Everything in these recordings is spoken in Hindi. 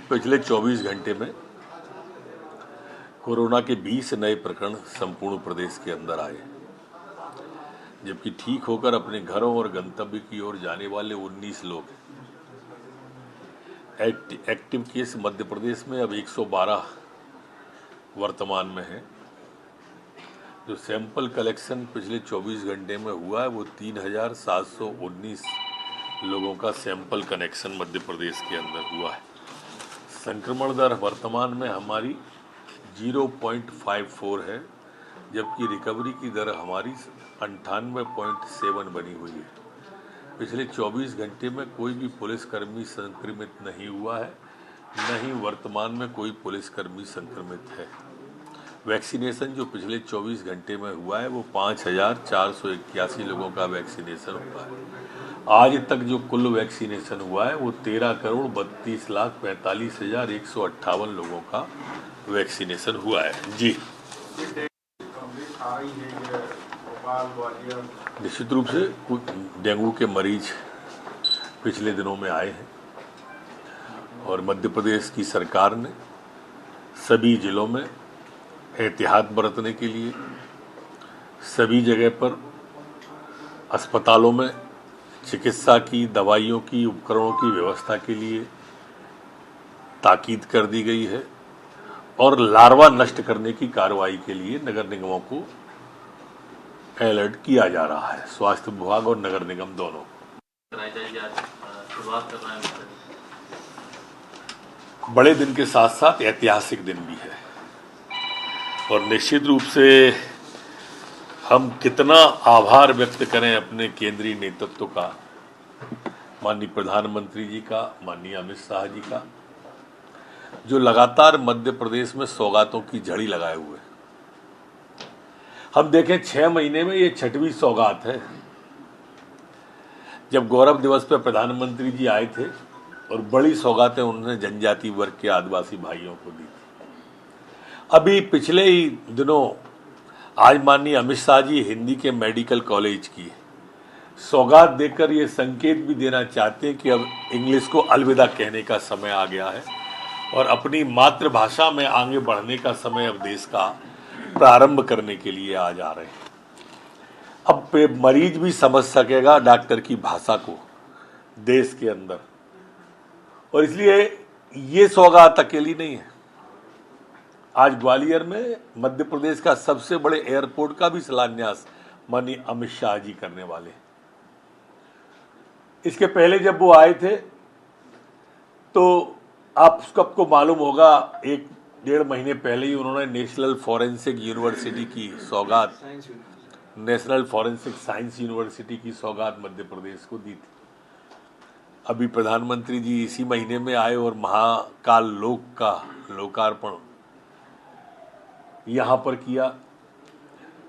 पिछले 24 घंटे में कोरोना के 20 नए प्रकरण संपूर्ण प्रदेश के अंदर आए, जबकि ठीक होकर अपने घरों और गंतव्य की ओर जाने वाले 19 लोग हैं। एक्टिव केस मध्य प्रदेश में अब 112 वर्तमान में है। जो सैंपल कलेक्शन पिछले 24 घंटे में हुआ है वो 3,719 लोगों का सैंपल कनेक्शन मध्य प्रदेश के अंदर हुआ है। संक्रमण दर वर्तमान में हमारी 0.54 है, जबकि रिकवरी की दर हमारी 98.7 बनी हुई है। पिछले 24 घंटे में कोई भी पुलिसकर्मी संक्रमित नहीं हुआ है, न ही वर्तमान में कोई पुलिसकर्मी संक्रमित है। वैक्सीनेशन जो पिछले 24 घंटे में हुआ है वो 5,481 लोगों का वैक्सीनेशन हुआ है। आज तक जो कुल वैक्सीनेशन हुआ है वो 13,32,45,158 लोगों का वैक्सीनेशन हुआ है। जी, निश्चित रूप से कुछ डेंगू के मरीज पिछले दिनों में आए हैं और मध्य प्रदेश की सरकार ने सभी जिलों में एहतियात बरतने के लिए सभी जगह पर अस्पतालों में चिकित्सा की, दवाइयों की, उपकरणों की व्यवस्था के लिए ताकीद कर दी गई है और लार्वा नष्ट करने की कार्रवाई के लिए नगर निगमों को अलर्ट किया जा रहा है। स्वास्थ्य विभाग और नगर निगम दोनों शुरुआत करना है। बड़े दिन के साथ साथ ऐतिहासिक दिन भी है और निश्चित रूप से हम कितना आभार व्यक्त करें अपने केंद्रीय नेतृत्व का, माननीय प्रधानमंत्री जी का, माननीय अमित शाह जी का, जो लगातार मध्य प्रदेश में सौगातों की झड़ी लगाए हुए। हम देखें 6 महीने में ये 6वीं सौगात है। जब गौरव दिवस पर प्रधानमंत्री जी आए थे और बड़ी सौगातें उन्होंने जनजाति वर्ग के आदिवासी भाइयों को दी थी। अभी पिछले ही दिनों आज माननीय अमित शाह जी हिंदी के मेडिकल कॉलेज की सौगात देकर ये संकेत भी देना चाहते हैं कि अब इंग्लिश को अलविदा कहने का समय आ गया है और अपनी मातृभाषा में आगे बढ़ने का समय अब देश का प्रारंभ करने के लिए आ जा रहे हैं। अब मरीज भी समझ सकेगा डॉक्टर की भाषा को देश के अंदर, और इसलिए ये सौगात अकेली नहीं है। आज ग्वालियर में मध्य प्रदेश का सबसे बड़े एयरपोर्ट का भी शिलान्यास माननीय अमित शाह जी करने वाले। इसके पहले जब वो आए थे तो आपको मालूम होगा 1-1.5 महीने पहले ही उन्होंने नेशनल फॉरेंसिक यूनिवर्सिटी की सौगात, नेशनल फॉरेंसिक साइंस यूनिवर्सिटी की सौगात मध्य प्रदेश को दी थी। अभी प्रधानमंत्री जी इसी महीने में आए और महाकाल लोक का लोकार्पण यहां पर किया।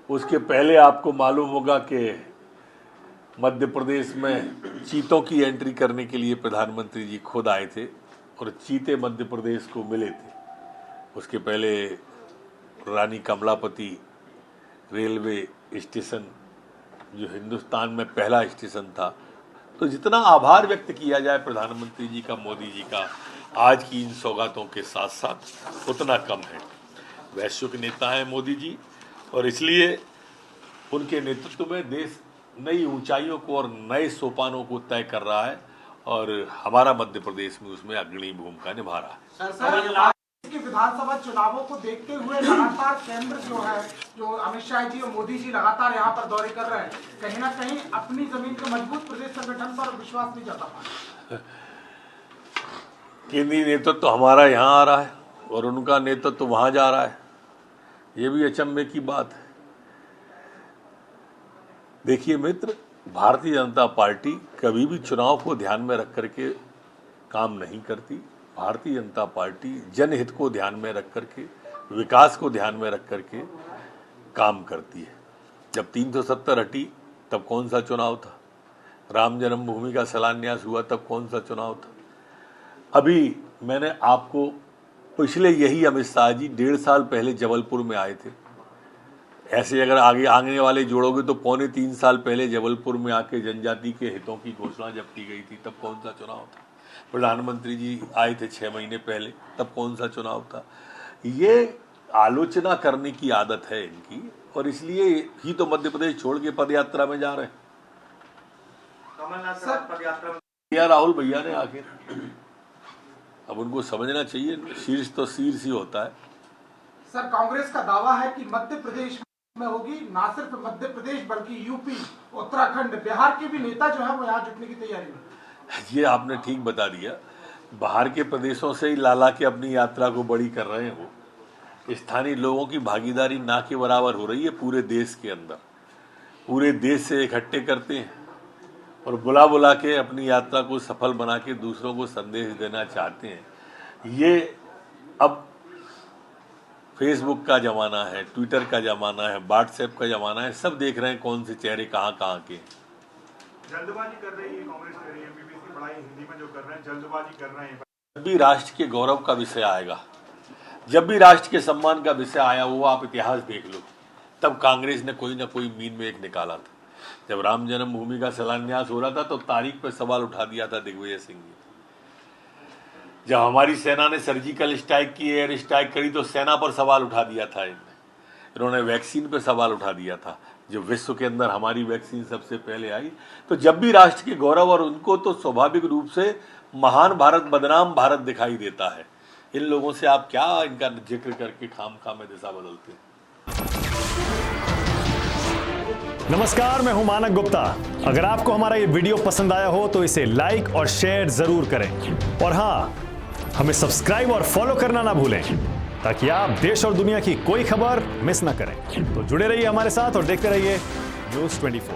उसके पहले आपको मालूम होगा कि मध्य प्रदेश में चीतों की एंट्री करने के लिए प्रधानमंत्री जी खुद आए थे और चीते मध्य प्रदेश को मिले थे। उसके पहले रानी कमलापति रेलवे स्टेशन जो हिंदुस्तान में पहला स्टेशन था। तो जितना आभार व्यक्त किया जाए प्रधानमंत्री जी का, मोदी जी का आज की इन सौगातों के साथ साथ, उतना कम है। वैश्विक नेता हैं मोदी जी और इसलिए उनके नेतृत्व में देश नई ऊंचाइयों को और नए सोपानों को तय कर रहा है और हमारा मध्य प्रदेश में उसमें अग्रणी भूमिका निभा रहा है। कि विधानसभा चुनावों को देखते हुए लगातार केंद्र जो अमित शाह जी और मोदी जी लगातार यहाँ पर दौरे कर रहे हैं, कहीं ना कहीं अपनी जमीन के मजबूत प्रदेश संगठन पर विश्वास नहीं जता पा रहे। केंद्रीय नेतृत्व हमारा यहाँ आ रहा है और उनका नेतृत्व वहां जा रहा है, ये भी अचंभे की बात है। देखिए मित्र, भारतीय जनता पार्टी कभी भी चुनाव को ध्यान में रख करके काम नहीं करती। भारतीय जनता पार्टी जनहित को ध्यान में रख करके, विकास को ध्यान में रख करके काम करती है। जब 370 हटी तब कौन सा चुनाव था? राम जन्मभूमि का शिलान्यास हुआ तब कौन सा चुनाव था? अभी मैंने आपको पिछले यही अमित शाह जी 1.5 साल पहले जबलपुर में आए थे। ऐसे अगर आगे वाले जोड़ोगे तो 2.25-3 साल पहले जबलपुर में आके जनजाति के हितों की घोषणा जब की गई थी तब कौन सा चुनाव था? प्रधानमंत्री जी आए थे 6 महीने पहले, तब कौन सा चुनाव था। ये आलोचना करने की आदत है इनकी, और इसलिए ही तो मध्य प्रदेश छोड़ के पदयात्रा में जा रहे हैं। कमलनाथ सर पदयात्रा में या राहुल भैया ने आखिर, अब उनको समझना चाहिए, शीर्ष तो शीर्ष ही होता है। सर, कांग्रेस का दावा है कि मध्य प्रदेश में होगी, ना सिर्फ मध्य प्रदेश बल्कि यूपी, उत्तराखंड, बिहार के भी नेता जो है वो यहाँ जुटने की तैयारी में। ये आपने ठीक बता दिया, बाहर के प्रदेशों से ही लाला के अपनी यात्रा को बड़ी कर रहे हो। स्थानीय लोगों की भागीदारी ना के बराबर हो रही है पूरे देश के अंदर, पूरे देश से इकट्ठे करते हैं और बुला बुला के अपनी यात्रा को सफल बना के दूसरों को संदेश देना चाहते हैं। ये अब फेसबुक का ज़माना है, ट्विटर का ज़माना है, व्हाट्सएप का ज़माना है, सब देख रहे हैं कौन से चेहरे कहाँ कहाँ के। जल्दबाजी कर रही है कांग्रेस, कर रही है एमबीबीएस की पढ़ाई हिंदी में जो कर रहे हैं, जल्दबाजी कर रहे हैं। जब भी राष्ट्र के गौरव का विषय आएगा, जब भी राष्ट्र के सम्मान का विषय आया, वो आप इतिहास देख लो, तब कांग्रेस ने कोई ना कोई मीन में एक निकाला था। जब राम जन्मभूमि का शिलान्यास हो रहा था तो तारीख पर सवाल उठा दिया था दिग्विजय सिंह ने। जब हमारी सेना ने सर्जिकल स्ट्राइक की, एयर स्ट्राइक करी, तो सेना पर सवाल उठा दिया था इन्होंने वैक्सीन पे सवाल उठा दिया था, जब विश्व के अंदर हमारी वैक्सीन सबसे पहले आई। तो जब भी राष्ट्र के गौरव, और उनको तो स्वाभाविक रूप से महान भारत बदनाम भारत दिखाई देता है। इन लोगों से आप क्या इनका जिक्र करके खाम में दिशा बदलते हैं। नमस्कार, मैं हूं मानक गुप्ता। अगर आपको हमारा ये वीडियो पसंद आया हो तो इसे लाइक और शेयर जरूर करें, और हाँ, हमें सब्सक्राइब और फॉलो करना ना भूलें, ताकि आप देश और दुनिया की कोई खबर मिस ना करें। तो जुड़े रहिए हमारे साथ और देखते रहिए News 24।